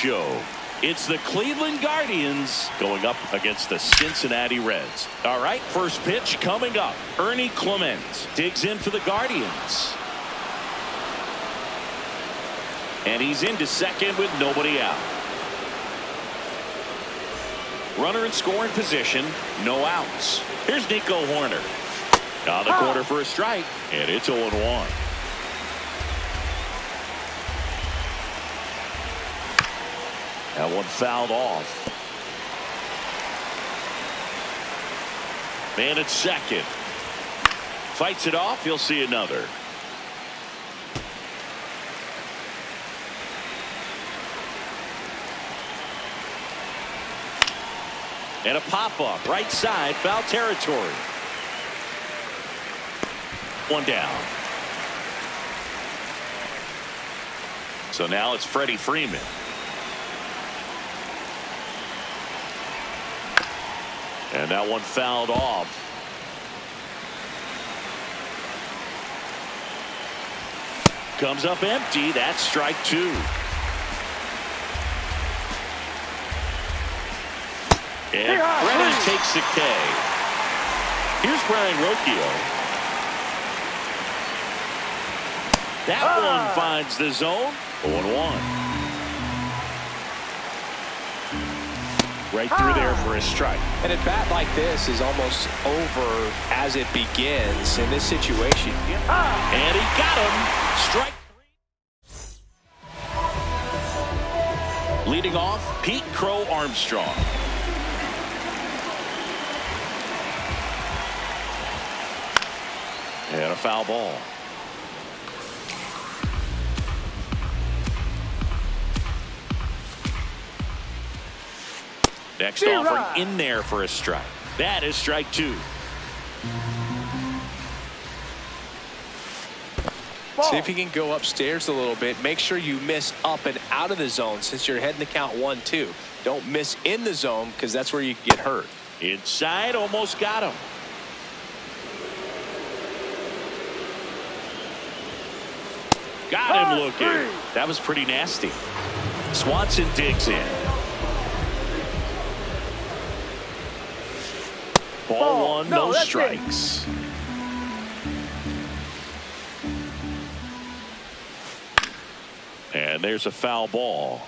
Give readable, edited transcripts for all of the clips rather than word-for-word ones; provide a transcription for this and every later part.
show. It's the Cleveland Guardians going up against the Cincinnati Reds. All right, first pitch coming up. Ernie Clement digs in for the Guardians. And he's into second with nobody out. Runner in scoring position, no outs. Here's Nico Hoerner. On the corner for a strike, and it's 0-1. That one fouled off. Man at second. Fights it off. You'll see another. And a pop-up. Right side. Foul territory. One down. So now it's Freddie Freeman. And that one fouled off. Comes up empty. That's strike two. And Brennan takes the K. Here's Brian Rocchio. That one finds the zone. 0-1. Right through there for a strike. And a bat like this is almost over as it begins in this situation. And he got him. Strike three. Leading off, Pete Crow Armstrong. And a foul ball. Next offering in there for a strike. That is strike two. See if you can go upstairs a little bit. Make sure you miss up and out of the zone since you're heading to count 1-2. Don't miss in the zone because that's where you get hurt. Inside, almost got him. Got him looking. That was pretty nasty. Swanson digs in. Ball one, no strikes. And there's a foul ball.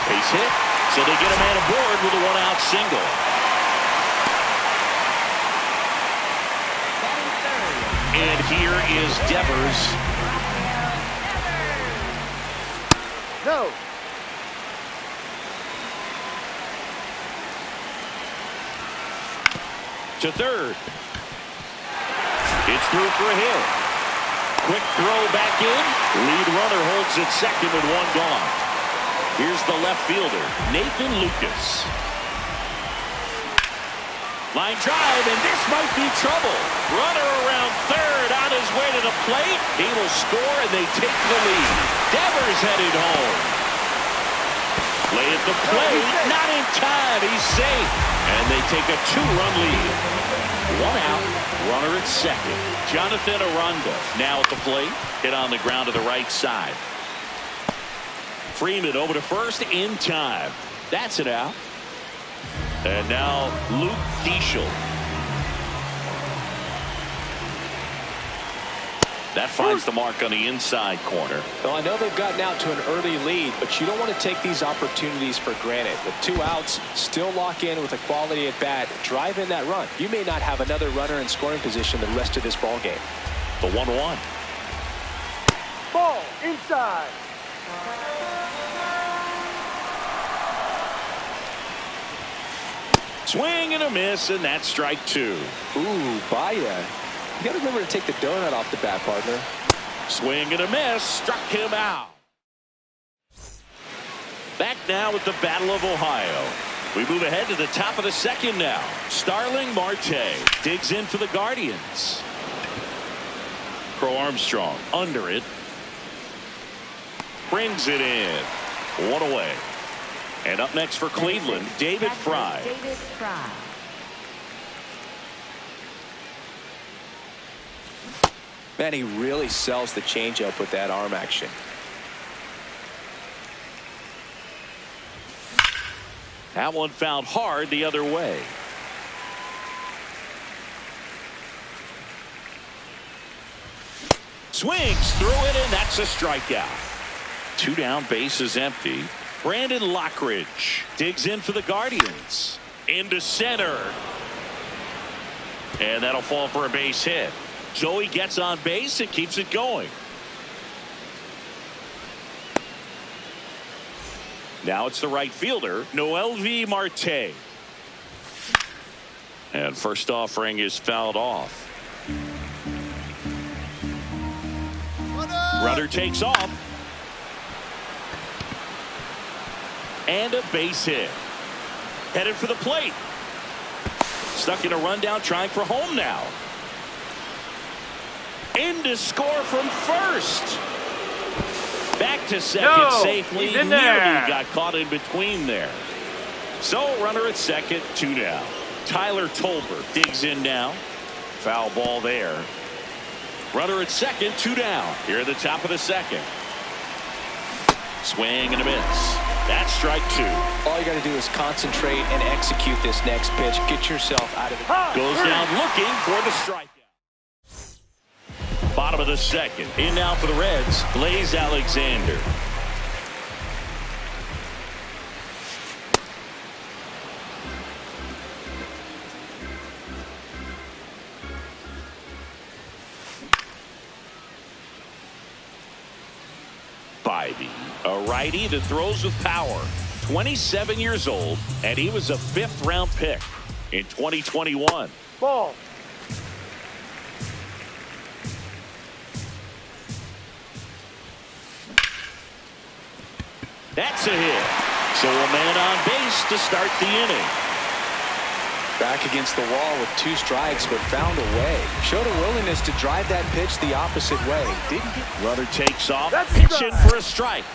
Base hit. So they get a man aboard with a one-out single. And here is Devers. No. To third. It's through for a hit. Quick throw back in. Lead runner holds it second with one gone. Here's the left fielder, Nathan Lucas. Line drive, and this might be trouble. Runner around third on his way to the plate. He will score, and they take the lead. Devers headed home. Play at the plate, not in time. He's safe, and they take a two-run lead. One out, runner at second. Jonathan Aranda now at the plate. Hit on the ground to the right side. Freeman over to first in time. That's it out. And now Luke Keeschel. That finds the mark on the inside corner. Well, I know they've gotten out to an early lead, but you don't want to take these opportunities for granted. With two outs, still lock in with a quality at bat, drive in that run. You may not have another runner in scoring position the rest of this ball game. The 1-1. Ball inside. Swing and a miss, and that's strike two. Ooh, Baya. You got to remember to take the donut off the bat, partner. Swing and a miss, struck him out. Back now with the Battle of Ohio. We move ahead to the top of the second now. Starling Marte digs in for the Guardians. Crow Armstrong under it. Brings it in. One away. And up next for Cleveland, David Fry. Man, he really sells the changeup with that arm action. That one fouled hard the other way. Swings through it, and that's a strikeout. 2 down, base is empty. Brandon Lockridge digs in for the Guardians. Into center. And that'll fall for a base hit. Joey gets on base and keeps it going. Now it's the right fielder, Noelvi Marte. And first offering is fouled off. Runner takes off. And a base hit. Headed for the plate. Stuck in a rundown, trying for home now. In to score from first. Back to second safely. He's in there. Nearly got caught in between there. So runner at second, 2 down. Tyler Tolbert digs in now. Foul ball there. Runner at second, 2 down. Here at the top of the second. Swing and a miss. That's strike 2. All you got to do is concentrate and execute this next pitch. Get yourself out of the... Goes down looking for the strikeout. Bottom of the second. In now for the Reds, Blaze Alexander. Bybee, a righty that throws with power. 27 years old, and he was a 5th-round pick in 2021. Ball. That's a hit. So a man on base to start the inning. Back against the wall with 2 strikes, but found a way. Showed a willingness to drive that pitch the opposite way. Didn't get... Runner takes off. That's Pitch in strike. for a strike.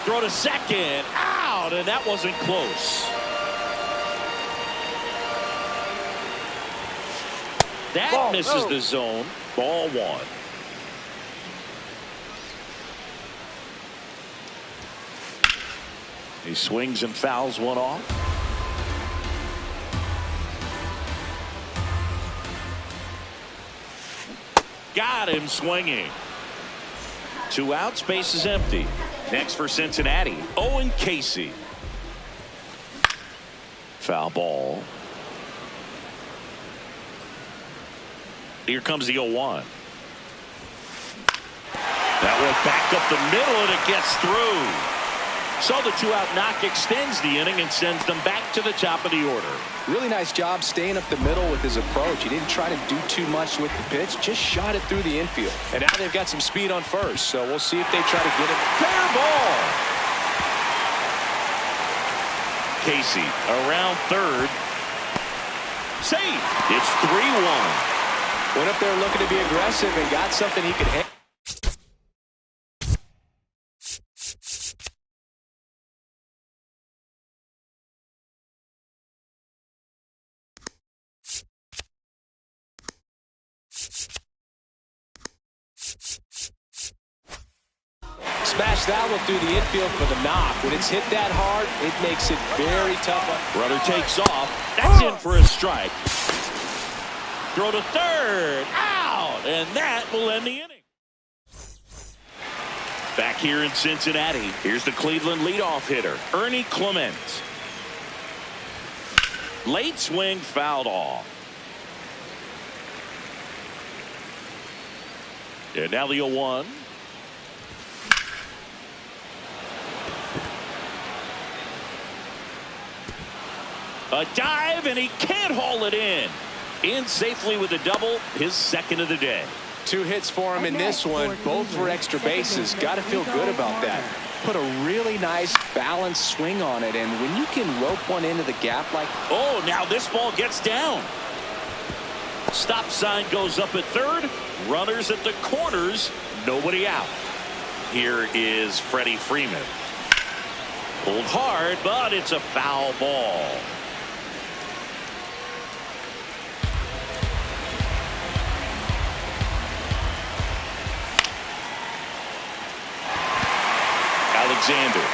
Throw to second. Out, and that wasn't close. That Ball, misses no. the zone. Ball 1. He swings and fouls one off. Got him swinging. 2 outs, base is empty. Next for Cincinnati, Owen Casey. Foul ball. Here comes the 0-1. That went back up the middle, and it gets through. So the 2-out knock extends the inning and sends them back to the top of the order. Really nice job staying up the middle with his approach. He didn't try to do too much with the pitch, just shot it through the infield. And now they've got some speed on first, so we'll see if they try to get it. Fair ball. Casey around third. Safe. It's 3-1. Went up there looking to be aggressive and got something he could hit. Smash that one through the infield for the knock. When it's hit that hard, it makes it very tough. Runner takes off. That's in for a strike. Throw to third. Out. And that will end the inning. Back here in Cincinnati, here's the Cleveland leadoff hitter, Ernie Clement. Late swing fouled off. And now the 0-1. A dive, and he can't haul it in. In safely with a double, his second of the day. 2 hits for him in this one, both for extra bases. Got to feel good about that. Put a really nice balanced swing on it, and when you can rope one into the gap like... Oh, now this ball gets down. Stop sign goes up at third. Runners at the corners. Nobody out. Here is Freddie Freeman. Pulled hard, but it's a foul ball. Alexander.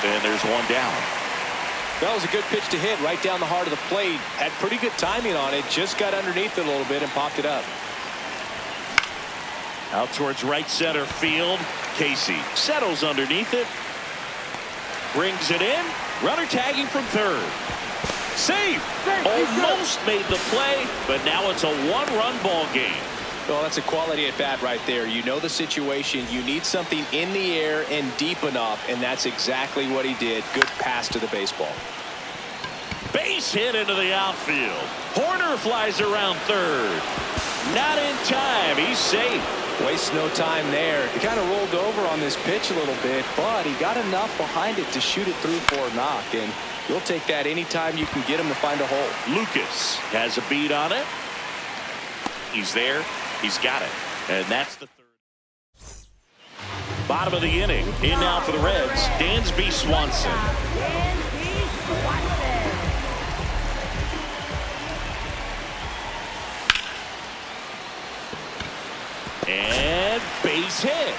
And there's one down. That was a good pitch to hit right down the heart of the plate. Had pretty good timing on it. Just got underneath it a little bit and popped it up. Out towards right center field. Casey settles underneath it. Brings it in. Runner tagging from third. Safe. Almost made the play, but now it's a one-run ball game. Well, that's a quality at bat right there. You know the situation. You need something in the air and deep enough, and that's exactly what he did. Good pass to the baseball. Base hit into the outfield. Horner flies around third. Not in time. He's safe. Wastes no time there. He kind of rolled over on this pitch a little bit, but he got enough behind it to shoot it through for a knock, and you'll take that anytime you can get him to find a hole. Lucas has a beat on it. He's there. He's got it. And that's the third. Bottom of the inning. In now for the Reds, Dansby Swanson. And base hit.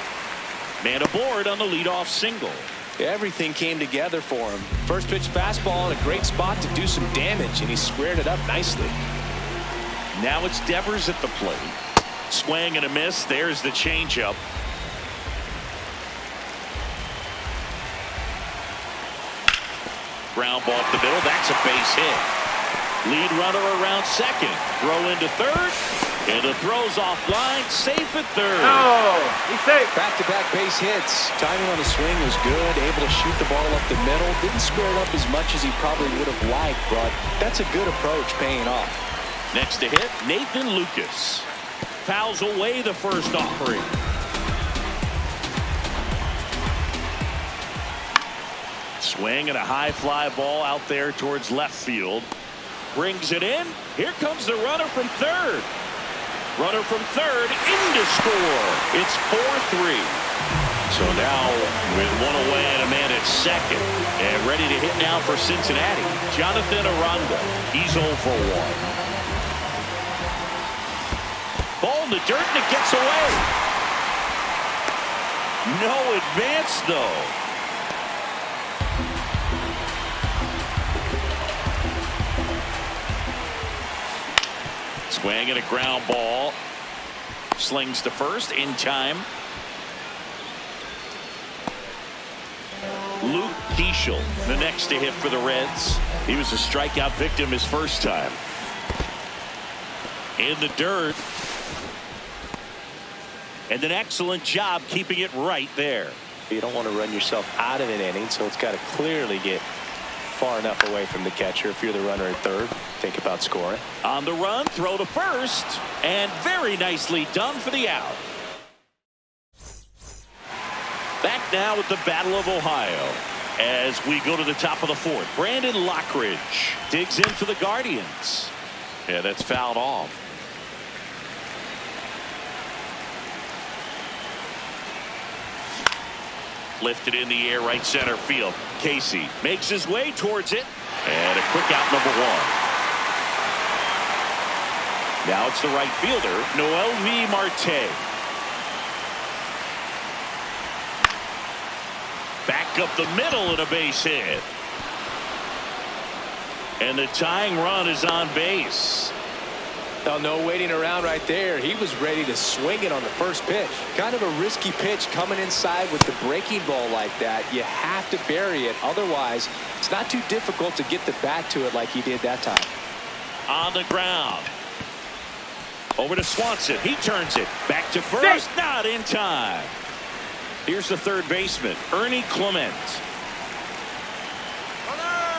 Man aboard on the leadoff single. Everything came together for him. First pitch fastball in a great spot to do some damage, and he squared it up nicely. Now it's Devers at the plate. Swing and a miss. There's the changeup. Ground ball up the middle. That's a base hit. Lead runner around second. Throw into third. And the throw's offline. Safe at third. No, he's safe. Back-to-back base hits. Timing on the swing was good. Able to shoot the ball up the middle. Didn't square it up as much as he probably would have liked, but that's a good approach paying off. Next to hit, Nathan Lucas. Fouls away the first offering. Swing and a high fly ball out there towards left field. Brings it in. Here comes the runner from third. Runner from third in to score. It's 4-3. So now with one away and a man at second. And ready to hit now for Cincinnati. Jonathan Aranda. He's 0 for 1. Ball in the dirt and it gets away. No advance though. Swing and a ground ball. Slings to first in time. Luke Keeschel, the next to hit for the Reds. He was a strikeout victim his first time. In the dirt. And an excellent job keeping it right there. You don't want to run yourself out of an inning, so it's got to clearly get far enough away from the catcher. If you're the runner at third, think about scoring. On the run, throw to first, and very nicely done for the out. Back now with the Battle of Ohio as we go to the top of the fourth. Brandon Lockridge digs in for the Guardians. Yeah, that's fouled off. Lifted in the air right center field. Casey makes his way towards it. And a quick out, number one. Now it's the right fielder, Noelvi Marte. Back up the middle and a base hit. And the tying run is on base. Oh, no waiting around right there. He was ready to swing it on the first pitch. Kind of a risky pitch coming inside with the breaking ball like that. You have to bury it. Otherwise, it's not too difficult to get the bat to it like he did that time. On the ground. Over to Swanson. He turns it back to first. Not in time. Here's the third baseman, Ernie Clement.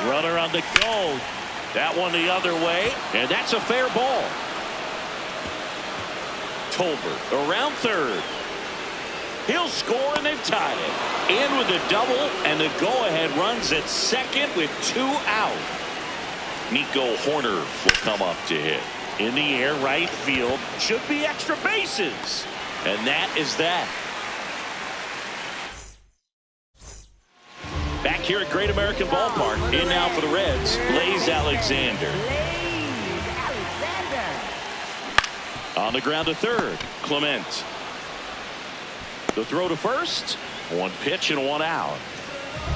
Runner on the go. That one the other way. And that's a fair ball. Tolbert around third. He'll score and they've tied it. In with a double and the go-ahead runs at second with 2 out. Nico Horner will come up to hit. In the air right field. Should be extra bases. And that is that. Back here at Great American Ballpark. In now for the Reds, Blaze Alexander. On the ground to third, Clement. The throw to first. One pitch and one out.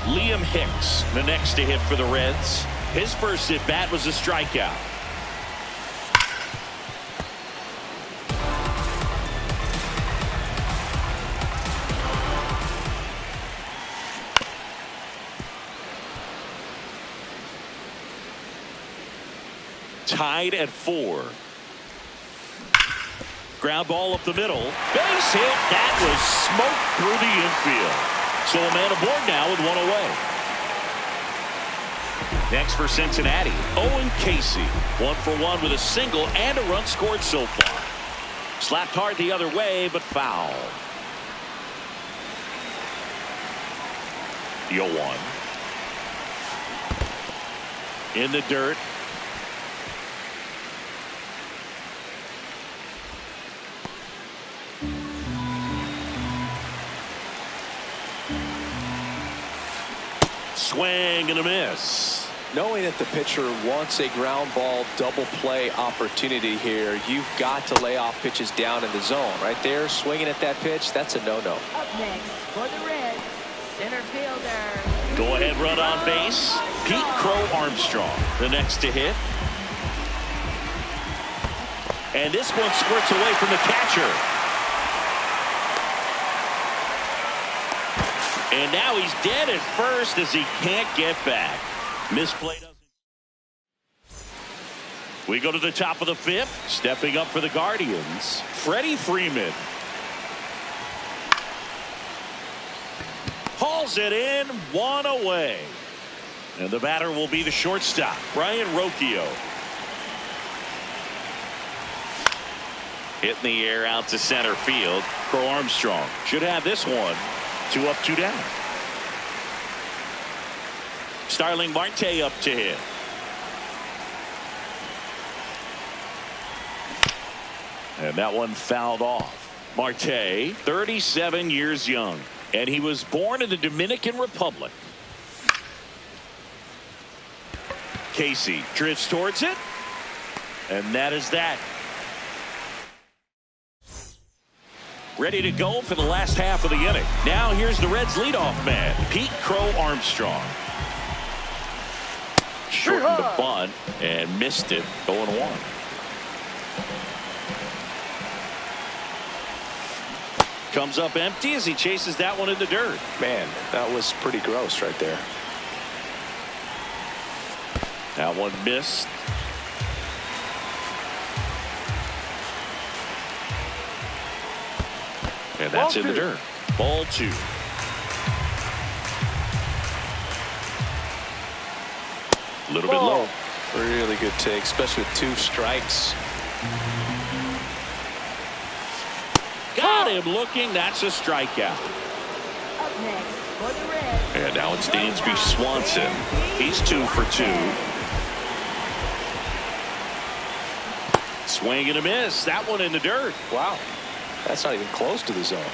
Liam Hicks, the next to hit for the Reds. His first at bat was a strikeout. Tied at 4. Ground ball up the middle. Base hit. That was smoked through the infield. So a man aboard now with one away. Next for Cincinnati, Owen Casey. 1 for 1 with a single and a run scored so far. Slapped hard the other way, but foul. The 0-1. In the dirt. Swing and a miss. Knowing that the pitcher wants a ground ball double play opportunity here, you've got to lay off pitches down in the zone. Right there, swinging at that pitch, that's a no-no. Up next for the Reds, center fielder. Go ahead run on base. Pete Crow Armstrong, the next to hit. And this one squirts away from the catcher. And now he's dead at first as he can't get back. Misplay doesn't. We go to the top of the 5th. Stepping up for the Guardians, Freddie Freeman. Hauls it in, 1 away. And the batter will be the shortstop, Brian Rocchio. Hit in the air out to center field. Crow Armstrong should have this one. 2 up, 2 down. Starling Marte up to hit. And that one fouled off. Marte, 37 years young, and he was born in the Dominican Republic. Casey drifts towards it, and that is that. Ready to go for the last half of the inning. Now here's the Reds leadoff man, Pete Crow Armstrong. Shortened the bunt and missed it. 0-1. Comes up empty as he chases that one in the dirt. Man, that was pretty gross right there. That one missed. And that's in the dirt. Ball 2. A little bit low. Really good take, especially with 2 strikes. Got him looking. That's a strikeout. Up next for the Reds. And now it's Dansby Swanson. He's 2 for 2. Swing and a miss. That one in the dirt. Wow. That's not even close to the zone.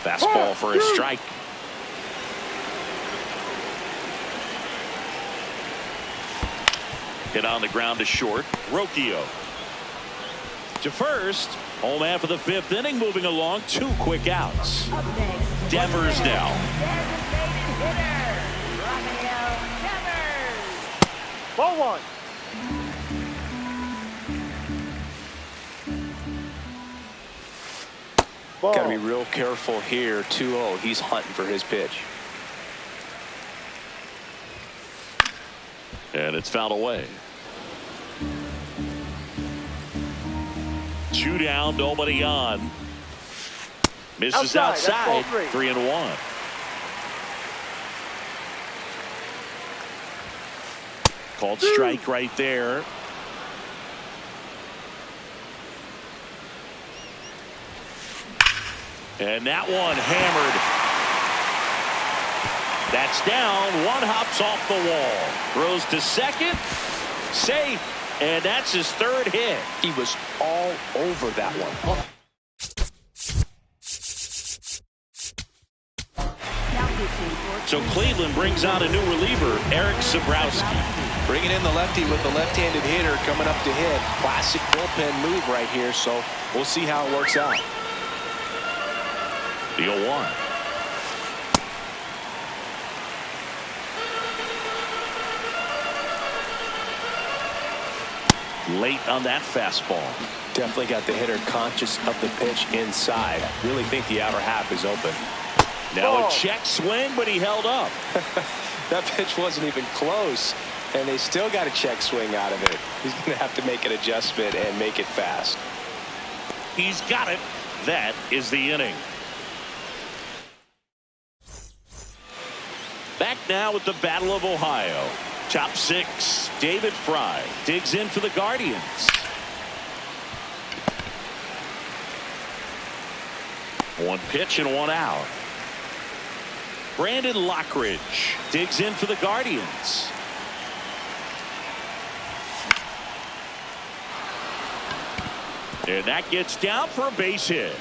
Fastball for a strike. Hit on the ground to short. Rocchio to first. Home half of the 5th inning, moving along. 2 quick outs. Up next, Devers now. designated hitter, Rafael Devers. Ball 1. Got to be real careful here. 2-0. He's hunting for his pitch. And it's fouled away. 2 down, nobody on. Misses outside. 3-1. Called strike right there. And that one hammered. That's down. One hops off the wall. Throws to second. Safe. And that's his 3rd hit. He was all over that one. Now pitching for So Cleveland brings out a new reliever, Eric Sabrowski. Bringing in the lefty with the left-handed hitter coming up to hit. Classic bullpen move right here, so we'll see how it works out. The 0-1. Late on that fastball. Definitely got the hitter conscious of the pitch inside. Really think the outer half is open. Now a check swing, but he held up. That pitch wasn't even close, and they still got a check swing out of it. He's going to have to make an adjustment and make it fast. He's got it. That is the inning. Back now with the Battle of Ohio. Top 6, David Fry digs in for the Guardians. One pitch and 1 out. Brandon Lockridge digs in for the Guardians. And that gets down for a base hit.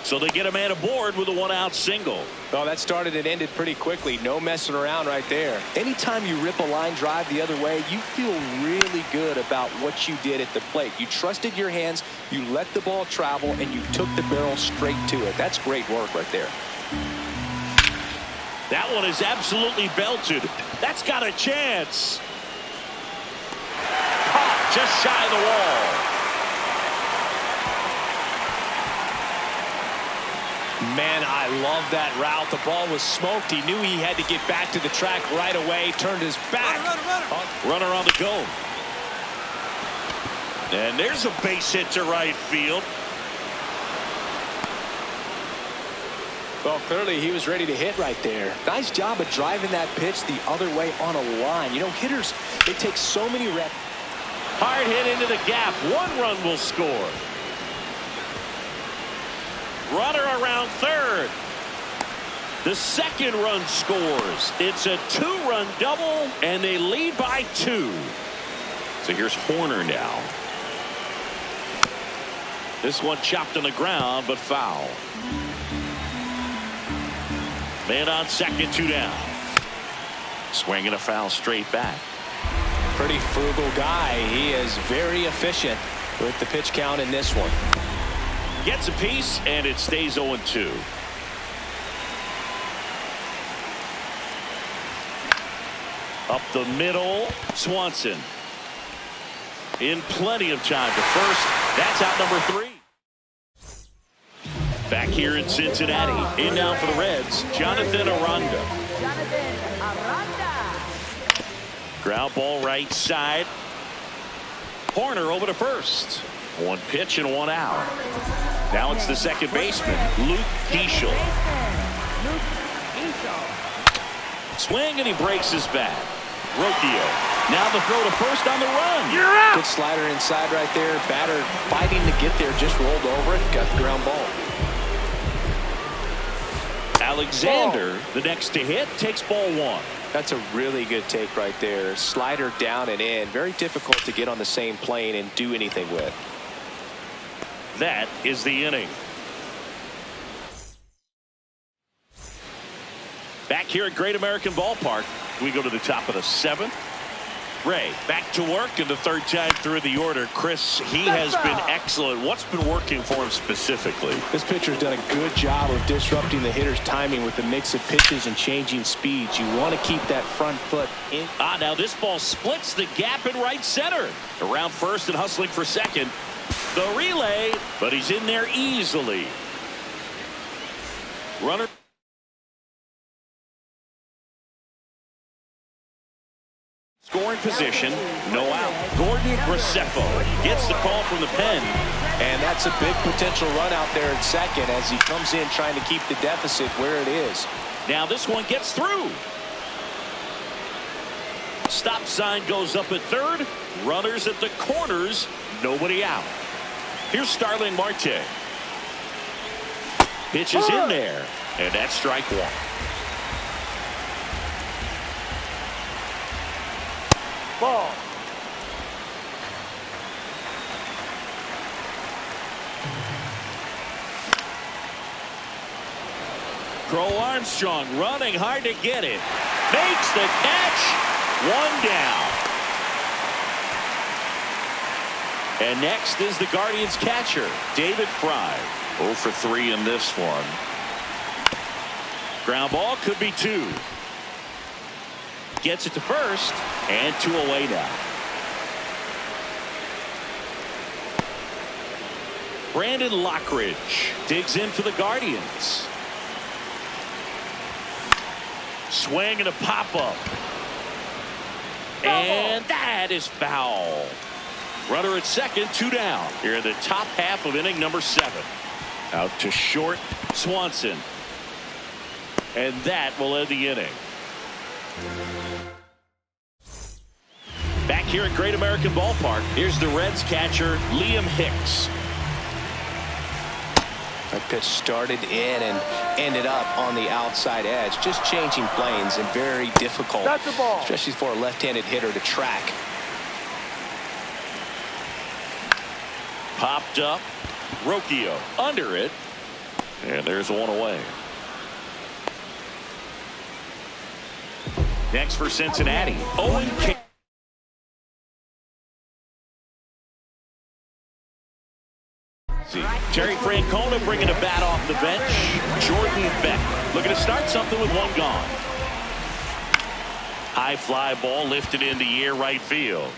So they get a man aboard with a 1-out single. Well, that started and ended pretty quickly. No messing around right there. Anytime you rip a line drive the other way, you feel really good about what you did at the plate. You trusted your hands, you let the ball travel, and you took the barrel straight to it. That's great work right there. That one is absolutely belted. That's got a chance. Caught just shy of the wall. Man, I love that route. The ball was smoked. He knew he had to get back to the track right away. Turned his back. Runner on the go. And there's a base hit to right field. Well, clearly he was ready to hit right there. Nice job of driving that pitch the other way on a line. You know, hitters, they take so many reps. Hard hit into the gap. 1 run will score. Runner around third. The second run scores. It's a 2-run double, and they lead by 2. So here's Horner now. This one chopped on the ground, but foul. Man on second, 2 down. Swinging a foul straight back. Pretty frugal guy. He is very efficient with the pitch count in this one. Gets a piece, and it stays 0-2. Up the middle, Swanson. In plenty of time to first. That's out number 3. Back here in Cincinnati. In now for the Reds, Jonathan Aranda. Ground ball right side. Horner over to first. 1 pitch and 1 out. Now it's the second baseman, Luke Keeschel. Swing, and he breaks his bat. Rocchio. Now the throw to first on the run. You're out. Good slider inside right there. Batter fighting to get there, just rolled over it, got the ground ball. Alexander, the next to hit, takes ball 1. That's a really good take right there. Slider down and in. Very difficult to get on the same plane and do anything with. That is the inning. Back here at Great American Ballpark, we go to the top of the 7th. Ray back to work in the 3rd time through the order. Chris, he has been excellent. What's been working for him specifically? This pitcher's done a good job of disrupting the hitter's timing with the mix of pitches and changing speeds. You want to keep that front foot in. Now this ball splits the gap in right center. Around first and hustling for second. The relay, but he's in there easily. Runner. Scoring position, no out. Gordon Graceffo gets the call from the pen. And that's a big potential run out there at second as he comes in trying to keep the deficit where it is. Now this one gets through. Stop sign goes up at third. Runners at the corners. Nobody out. Here's Starling Marte. Pitch is in there. And that's strike 1. Ball. Crow Armstrong running hard to get it. Makes the catch. One down. And next is the Guardians catcher, David Fry. 0 for 3 in this one. Ground ball could be 2. Gets it to first, and 2 away now. Brandon Lockridge digs in for the Guardians. Swing and a pop-up. And that is foul. Runner at second, 2 down. Here in the top half of inning number 7. Out to short, Swanson. And that will end the inning. Back here at Great American Ballpark, here's the Reds catcher, Liam Hicks. That pitch started in and ended up on the outside edge. Just changing planes and very difficult, That's the ball. especially for a left-handed hitter to track. Popped up. Rocchio under it. And there's 1 away. Next for Cincinnati, Owen King. Terry Francona bringing a bat off the bench. Jordan Beck looking to start something with 1 gone. High fly ball lifted in the air right field.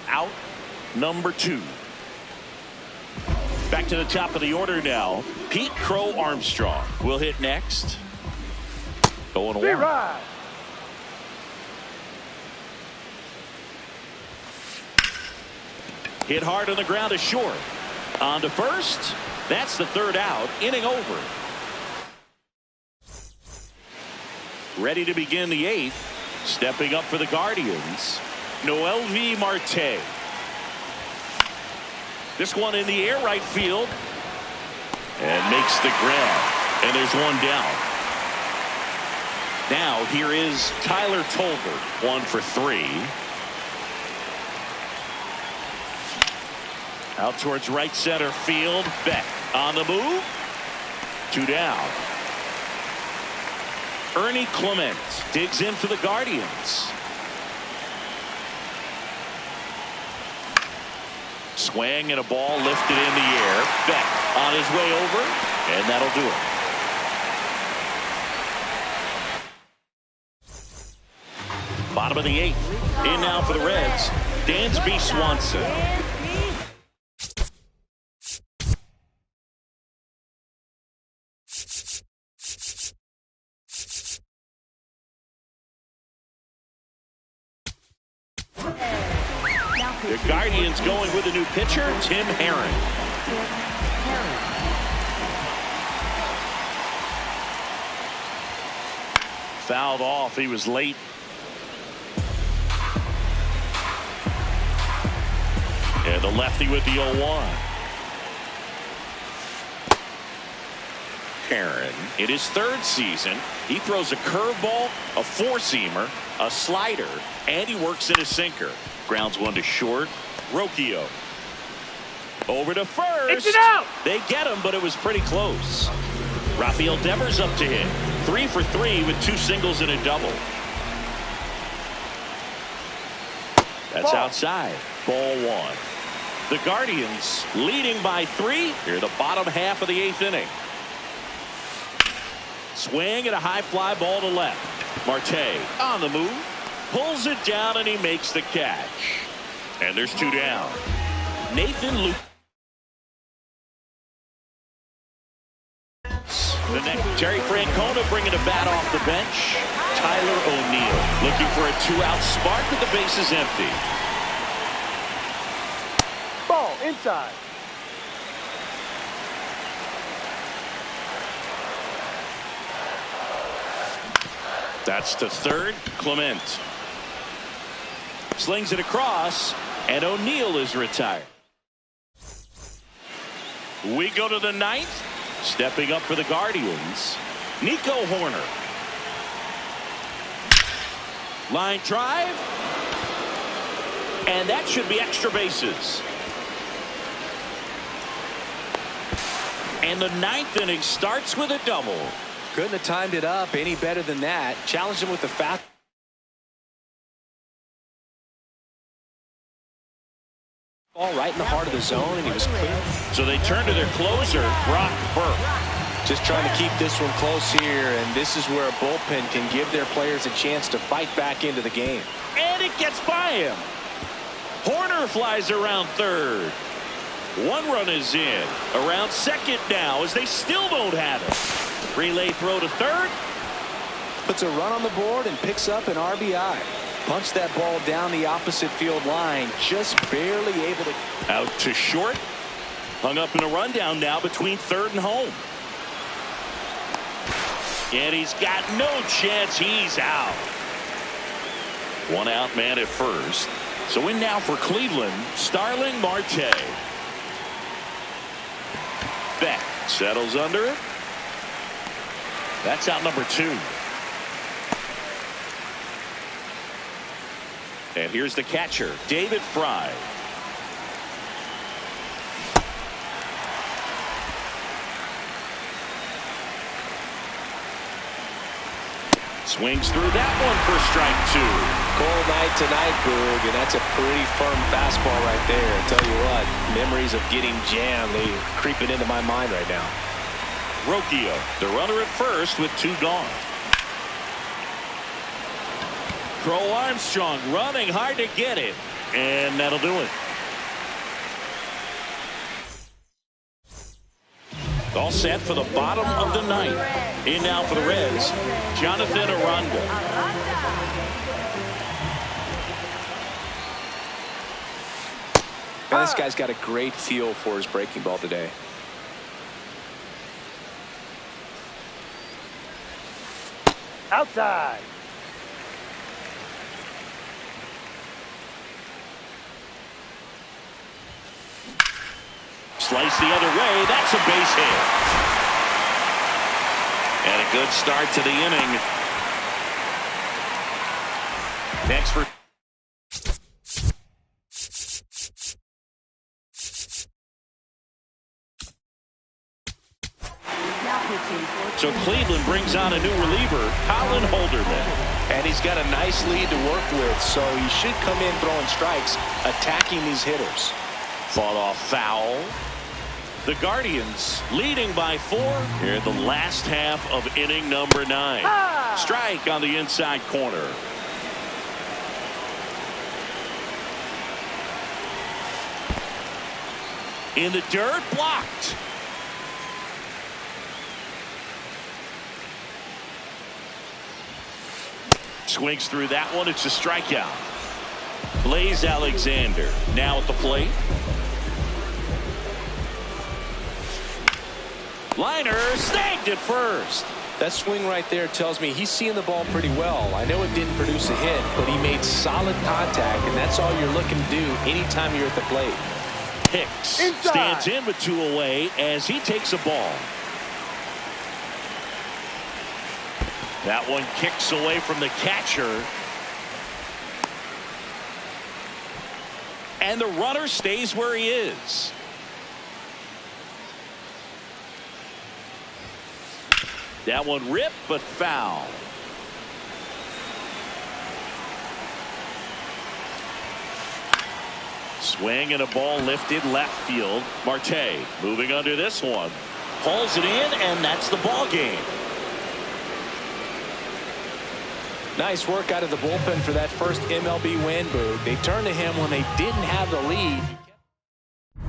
Out number 2. Back to the top of the order now. Pete Crow Armstrong will hit next. 0-1. Right. Hit hard on the ground to short. On to first. That's the 3rd out. Inning over. Ready to begin the 8th. Stepping up for the Guardians, Noelvi Marte. This one in the air right field. And makes the grab. And there's 1 down. Now here is Tyler Tolbert. 1 for 3. Out towards right center field. Beck on the move. 2 down. Ernie Clement digs in for the Guardians. Swing and a ball lifted in the air. Beck on his way over. And that'll do it. Bottom of the 8th. In now for the Reds, Dansby Swanson. The Guardians going with a new pitcher, Tim Herron. Fouled off. He was late. And the lefty with the 0-1. Herron, in his 3rd season, he throws a curveball, a 4-seamer, a slider, and he works in a sinker. Grounds 1 to short. Rocchio over to first. It's out. They get him, but it was pretty close. Rafael Devers up to hit. 3 for 3 with 2 singles and a double. That's outside. Ball 1. The Guardians leading by 3 here the bottom half of the 8th inning. Swing and a high fly ball to left. Marte on the move. Pulls it down and he makes the catch. And there's 2 down. Nathan Luke. The next, Terry Francona bringing a bat off the bench. Tyler O'Neill looking for a 2-out spark with the bases empty. Ball inside. That's to third. Clement slings it across, and O'Neill is retired. We go to the 9th. Stepping up for the Guardians, Nico Hoerner. Line drive, and that should be extra bases. And the 9th inning starts with a double. Couldn't have timed it up any better than that. Challenged him with the fast. Ball right in the heart of the zone, and he was clear. So they turn to their closer, Brock Burke. Just trying to keep this one close here, and this is where a bullpen can give their players a chance to fight back into the game. And it gets by him. Horner flies around third. One run is in. Around second now as they still don't have it. Relay throw to third. Puts a run on the board and picks up an RBI. Punched that ball down the opposite field line. Just barely able to. Out to short. Hung up in a rundown now between third and home. And he's got no chance. He's out. One out man at first. So in now for Cleveland, Starling Marte. Beck settles under it. That's out number 2. And here's the catcher, David Fry. Swings through that one for strike 2. Cold night tonight, Boog, and that's a pretty firm fastball right there. I tell you what, memories of getting jammed, they creeping into my mind right now. Rocchio, the runner at first with 2 gone. Crow Armstrong running hard to get it, and that'll do it. All set for the bottom of the ninth. In now for the Reds, Jonathan Aranda. Man, this guy's got a great feel for his breaking ball today. Outside. Slice the other way. That's a base hit. And a good start to the inning. Next for so Cleveland brings on a new reliever, Colin Holderman. And he's got a nice lead to work with, so he should come in throwing strikes, attacking these hitters. Fought off foul. The Guardians leading by 4 here in the last half of inning number 9. Strike on the inside corner. In the dirt, blocked. Swings through that one. It's a strikeout. Blaze Alexander now at the plate. Liner snagged at first. That swing right there tells me he's seeing the ball pretty well. I know it didn't produce a hit, but he made solid contact, and that's all you're looking to do anytime you're at the plate. Hicks stands in with 2 away as he takes a ball. That one kicks away from the catcher. And the runner stays where he is. That one ripped but foul. Swing and a ball lifted left field. Marte moving under this one. Hauls it in, and that's the ball game. Nice work out of the bullpen for that first MLB win, Boog. They turned to him when they didn't have the lead.